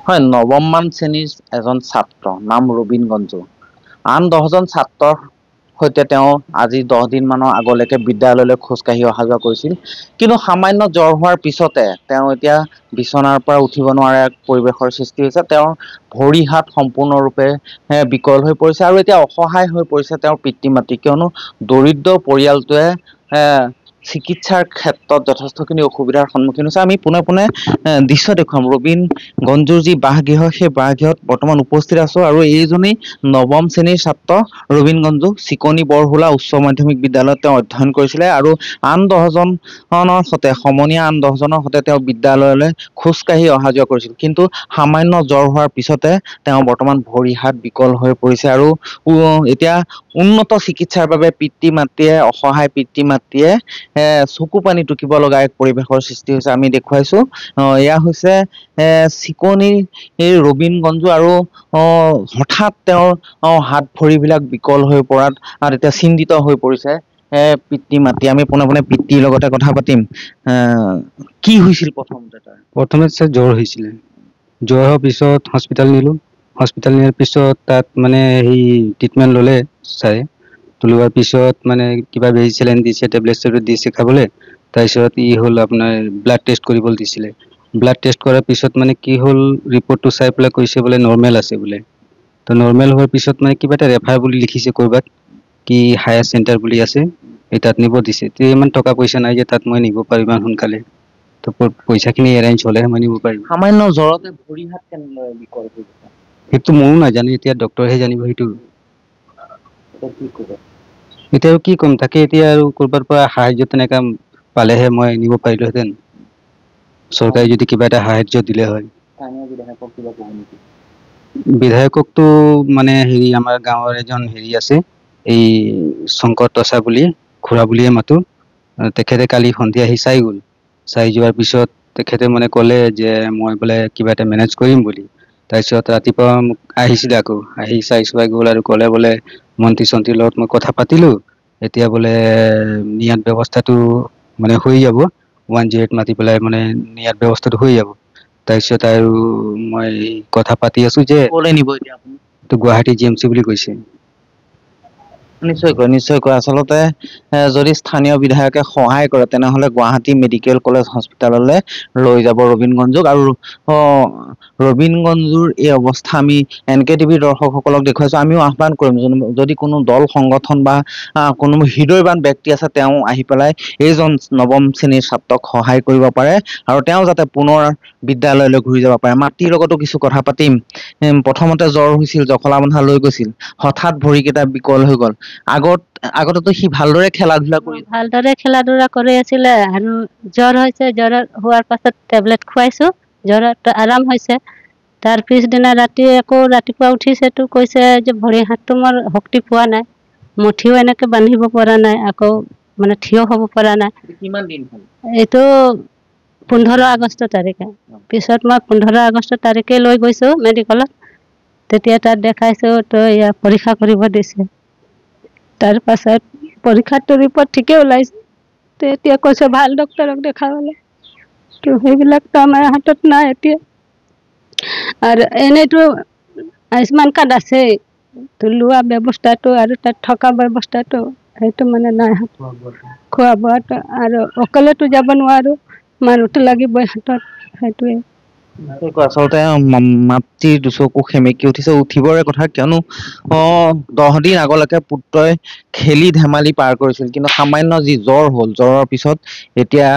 হয়, নৱমমান শ্ৰেণীৰ এজন ছাত্ৰ নাম ৰবীন গঞ্জু। আন 10জন ছাত্ৰৰ সৈতে তেওঁ আজি 10 দিন মানৰ আগলৈকে বিদ্যালয়লৈ খোজকাঢ়ি অহা যোৱা কৰিছিল। কিন্তু সামান্য জ্বৰ হোৱাৰ পিছতে তেওঁ এতিয়া বিচনাৰ পৰা উঠিব নোৱাৰা এক পৰিৱেশৰ সৃষ্টি হৈছে। তেওঁৰ ভৰি হাত সম্পূৰ্ণৰূপে বিকল হৈ পৰিছে আৰু এতিয়া অসহায় হৈ পৰিছে তেওঁৰ পিতৃ মাতৃ, কিয়নো দৰিদ্ৰ পৰিয়ালটোৱে চিকিৎসাৰ ক্ষেত্ৰত যথেষ্টখিনি অসুবিধাৰ সন্মুখীন হৈছে। আমি পোনে পোনে দৃশ্য দেখুৱাম ৰবীন গঞ্জুৰ যি বাসগৃহ, সেই বাসগৃহত বৰ্তমান উপস্থিত আছো আৰু এইজনেই নৱম শ্ৰেণীৰ ছাত্ৰ ৰবীন গঞ্জু। চিকনি বৰহোলা উচ্চ মাধ্যমিক বিদ্যালয়ত তেওঁ অধ্যয়ন কৰিছিলে আৰু আন 10জনৰ সৈতে সমনীয়া আন 10জনৰ সৈতে তেওঁ বিদ্যালয়লৈ খোজকাঢ়ি অহা যোৱা কৰিছিল। কিন্তু সামান্য জ্বৰ হোৱাৰ পিছতে তেওঁ বৰ্তমান ভৰি হাত বিকল হৈ পৰিছে আৰু এতিয়া উন্নত চিকিৎসাৰ বাবে অসহায় পিতৃ মাতৃয়ে চকু পানী টুকিব লগা এক পৰিৱেশৰ সৃষ্টি হৈছে। আমি দেখুৱাইছো এয়া হৈছে চিকনিৰ এই ৰবীন গঞ্জু আৰু হঠাৎ তেওঁৰ হাত ভৰিবিলাক বিকল হৈ পৰাত এতিয়া চিন্তিত হৈ পৰিছে পিতৃ মাতৃ। আমি পোনে পোনে পিতৃৰ লগতে কথা পাতিম। কি হৈছিল প্ৰথমতে তাৰ? প্ৰথমে জ্বৰ হৈছিলে। জ্বৰ হোৱাৰ পিছত হস্পিটাল নিলো। হস্পিটাল নিয়াৰ পিছত তাত মানে সেই ট্ৰিটমেণ্ট ল'লে ছাৰে। লোৱাৰ পিছত মানে কিবা বেজি চেলাইন দিছে, টেবলেট চেবলেট দিছে খাবলৈ। তাৰপিছত হ'ল আপোনাৰ ব্লাড টেষ্ট কৰিবলৈ দিছিলে। ব্লাড টেষ্ট কৰাৰ পিছত মানে কি হ'ল, ৰিপৰ্টটো চাই পেলাই কৈছে বোলে নৰ্মেল আছে বোলে। তো নৰ্মেল হোৱাৰ পিছত মানে কিবা এটা ৰেফাৰ বুলি লিখিছে ক'ৰবাত, কি হায়াৰ চেণ্টাৰ বুলি আছে, এই তাত নিব দিছে। ইমান টকা পইচা নাই যে তাত মই নিব পাৰো ইমান সোনকালে। তো পইচাখিনি এৰেঞ্জ হ'লেহে মই নিব পাৰিম। সামান্য জ্বৰতে ভৰি হাত কেনেদৰে বিকল হৈ গৈছে? সেইটো ময়ো নাজানো, এতিয়া ডক্তৰেহে জানিব সেইটো। কি ক'ব? এতিয়া আৰু কি ক'ম, তাকে এতিয়া আৰু ক'ৰবাৰ পৰা সাহায্য তেনেকা পালেহে মই নিব পাৰিলোহেঁতেন। চৰকাৰে যদি কিবা এটা সাহায্য দিলে হয়। স্থানীয় বিধায়কক কিবা ক'ব নেকি? বিধায়ককতো মানে আমাৰ গাঁৱৰ এজন আছে, এই শংকৰ তচা বুলি, খুৰা বুলিয়ে মাতো। তেখেতে কালি সন্ধিয়া আহি চাই গ'ল। চাই যোৱাৰ পিছত তেখেতে মানে ক'লে যে মই বোলে কিবা এটা মেনেজ কৰিম বুলি। তাৰপিছত ৰাতিপুৱা মোক আহিছিলে আকৌ, আহি চাই চুৱাই গ'ল আৰু ক'লে বোলে মন্ত্ৰী চন্ত্ৰীৰ লগত মই কথা পাতিলো, এতিয়া বোলে নিয়াদ ব্যৱস্থাটো মানে হৈ যাব। 108 মাতি পেলাই মানে নিয়াদ ব্যৱস্থাটো হৈ যাব। তাৰপিছত আৰু মই কথা পাতি আছো যে ক'লৈ নিব এতিয়া আপুনি? গুৱাহাটী GMC বুলি কৈছে। নিশ্চয়কৈ নিশ্চয়কৈ। আচলতে যদি স্থানীয় বিধায়কে সহায় কৰে তেনেহলে গুৱাহাটী মেডিকেল কলেজ হস্পিতাললৈ লৈ যাব ৰবীন গঞ্জুক। আৰু ৰবীন গঞ্জুৰ এই অৱস্থা আমি NK টিভিৰ দৰ্শকসকলক দেখুৱাইছো। আমিও আহ্বান কৰিম যদি কোনো দল সংগঠন বা কোনো হৃদয়বান ব্যক্তি আছে, তেওঁ আহি পেলাই এইজন নৱম শ্ৰেণীৰ ছাত্ৰক সহায় কৰিব পাৰে আৰু তেওঁ যাতে পুনৰ বিদ্যালয়লৈ ঘূৰি যাব পাৰে। মাতৃৰ লগতো কিছু কথা পাতিম। প্ৰথমতে জ্বৰ হৈছিল, জখলা বন্ধা লৈ গৈছিল, হঠাৎ ভৰিকেইটা বিকল হৈ গ'ল। আগতেতো সি ভালদৰে খেলা ধূলা কৰি আছিলে আৰু জ্বৰ হৈছে। জ্বৰ হোৱাৰ পাছত টেবলেট খুৱাইছো, জ্বৰত আৰাম হৈছে। তাৰ পিছদিনা ৰাতিপুৱা উঠিছেতো কৈছে যে ভৰি হাতটো মোৰ শক্তি পোৱা নাই, মুঠিও এনেকে বান্ধিব পৰা নাই, আকৌ মানে থিয় হ'ব পৰা নাই। কিমান দিন হ'ল? এইটো 15 আগষ্ট তাৰিখে। পিছত মই 15 আগষ্ট তাৰিখে লৈ গৈছো মেডিকেলত। তেতিয়া তাত দেখাইছো, তো পৰীক্ষা কৰিব দিছে। তাৰ পাছত পৰীক্ষাটো ৰিপৰ্ট ঠিকে ওলাইছে। তো এতিয়া কৈছে ভাল ডক্তৰক দেখাবলৈ। তো সেইবিলাকতো আমাৰ হাতত নাই এতিয়া। আৰু এনেইতো আয়ুস্মান কাৰ্ড আছেই, তো লোৱা ব্যৱস্থাটো আৰু তাত থকা ব্যৱস্থাটো সেইটো মানে নাই। খোৱা বোৱাটো আৰু অকলেতো যাব নোৱাৰো, মানুহতো লাগিবই হাতত, সেইটোৱে। আচলতে মাতৃৰ দুচকু সেমেকি উঠিছে। উঠিবৰে কথা, কিয়নো 10 দিন আগলৈকে পুত্ৰই খেলি ধেমালি পাৰ কৰিছিল, কিন্তু সামান্য যি জ্বৰ হ'ল, জ্বৰৰ পিছত এতিয়া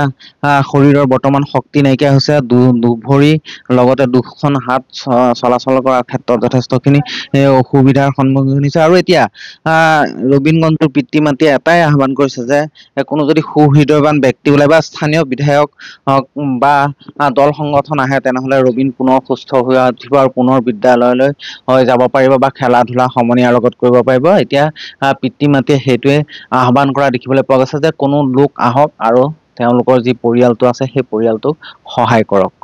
শৰীৰৰ বৰ্তমান শক্তি নাইকিয়া হৈছে। দুভৰি লগতে দুখন হাত চলাচল কৰাৰ ক্ষেত্ৰত যথেষ্টখিনি অসুবিধাৰ সন্মুখীন হৈছে। আৰু এতিয়া ৰবীন গঞ্জুৰ পিতৃ মাতৃয়ে এটাই আহ্বান কৰিছে যে কোনো যদি সুহৃদয়বান ব্যক্তি ওলাই বা স্থানীয় বিধায়ক বা দল সংগঠন আহে, তেনেহলে ৰবীন পুনৰ সুস্থ হৈ উঠিব আৰু পুনৰ বিদ্যালয়লৈ যাব পাৰিব বা খেলা ধূলা সমনীয়াৰ লগত কৰিব পাৰিব। এতিয়া পিতৃ মাতৃয়ে সেইটোৱে আহ্বান কৰা দেখিবলৈ পোৱা গৈছে যে কোনো লোক আহক আৰু তেওঁলোকৰ যি পৰিয়ালটো আছে সেই পৰিয়ালটোক সহায় কৰক।